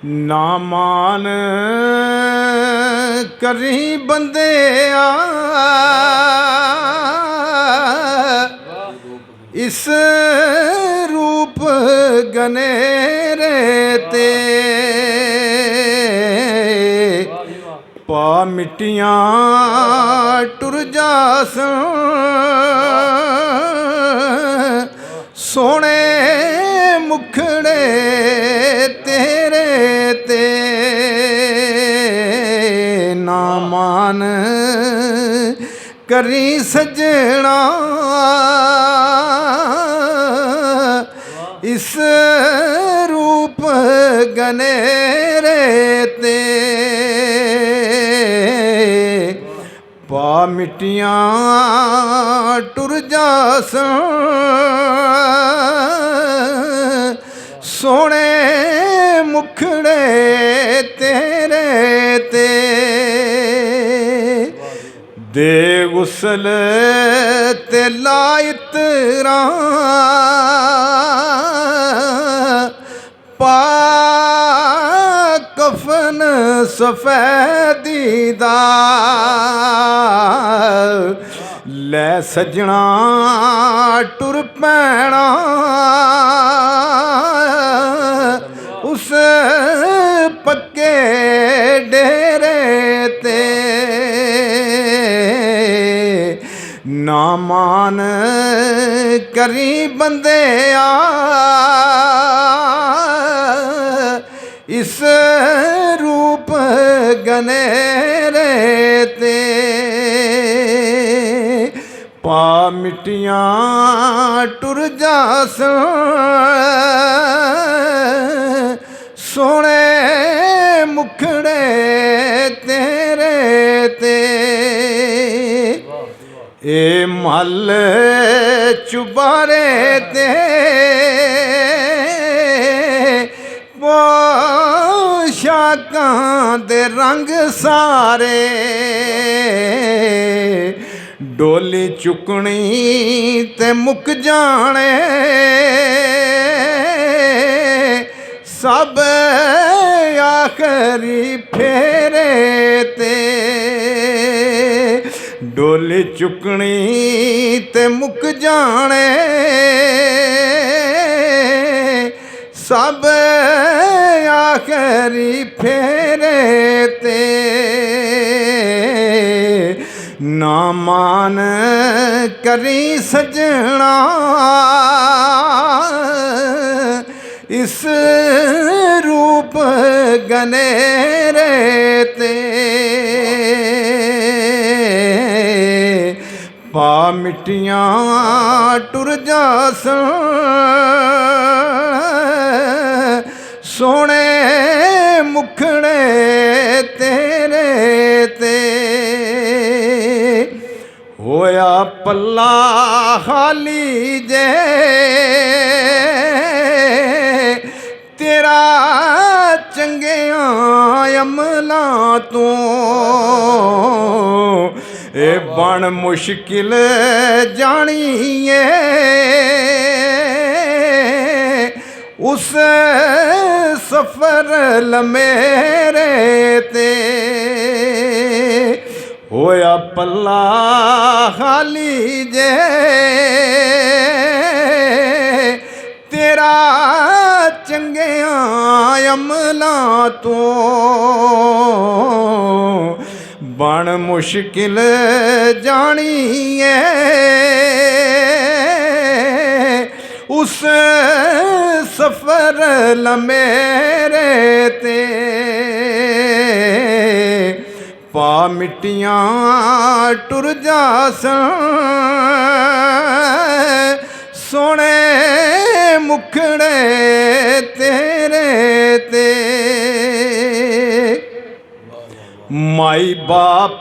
ना मान करी बंदिया इस रूप गनेरे ते पा मिट्टियां टुर जासन सोने मुखड़े तेरे ते ना मान करी सजना इस रूप गनेरे ते पा मिट्टियां टुर जासन सोने मुखड़े तेरे ते दे गुसल ते लाइतरा पा कफन सफेदी दा लै सजना टुर पैना उस पक्के डेरे ते ना मान करी बंदिया इस रूप गनेरे ते पा मिट्टियां टुर जासन सोने मुखड़े तेरे ते ए मल चुबारे ते पोशाकां दे रंग सारे डोली चुकनी ते मुक जाने सब आखरी फेरे ते डोली चुकनी ते मुक जाने सब आखरी फेरे ते ना मान करी सजना इस रूप गनेरे ते पा मिट्टियां टुर जासन सोने मुखड़े तेरे ते होया पल्ला खाली जे तेरा चंगिया अमलां तो ए बन मुश्किल जानिए उस सफर लमेरे ते होया पल्ला खाली जे तेरा चंगिया अमलां तो बन मुश्किल जानिए उस सफर लमेरे ते पा मिट्टियां टुर जासन सोने मुखड़े तेरे ते माई बाप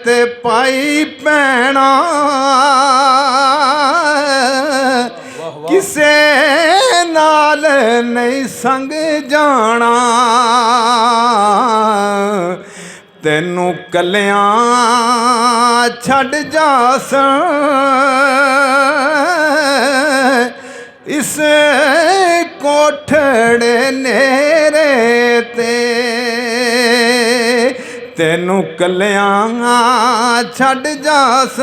ते पाई भैना किसे नाल नहीं संग जाना तैनू कलियां छड़ जासन इस को कोठड़े नेरे ते तेनू कल्यां छड़ जास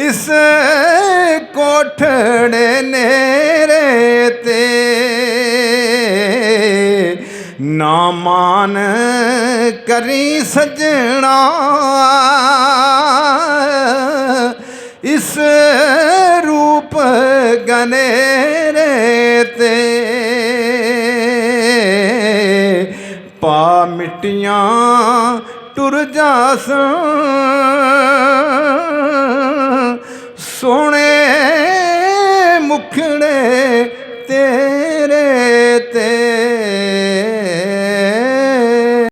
इस कोठड़े नेरे ते ना मान करी सजना इस रूप गनेरे ते पा मिट्टियां टुर जास सोने मुखड़े तेरे ते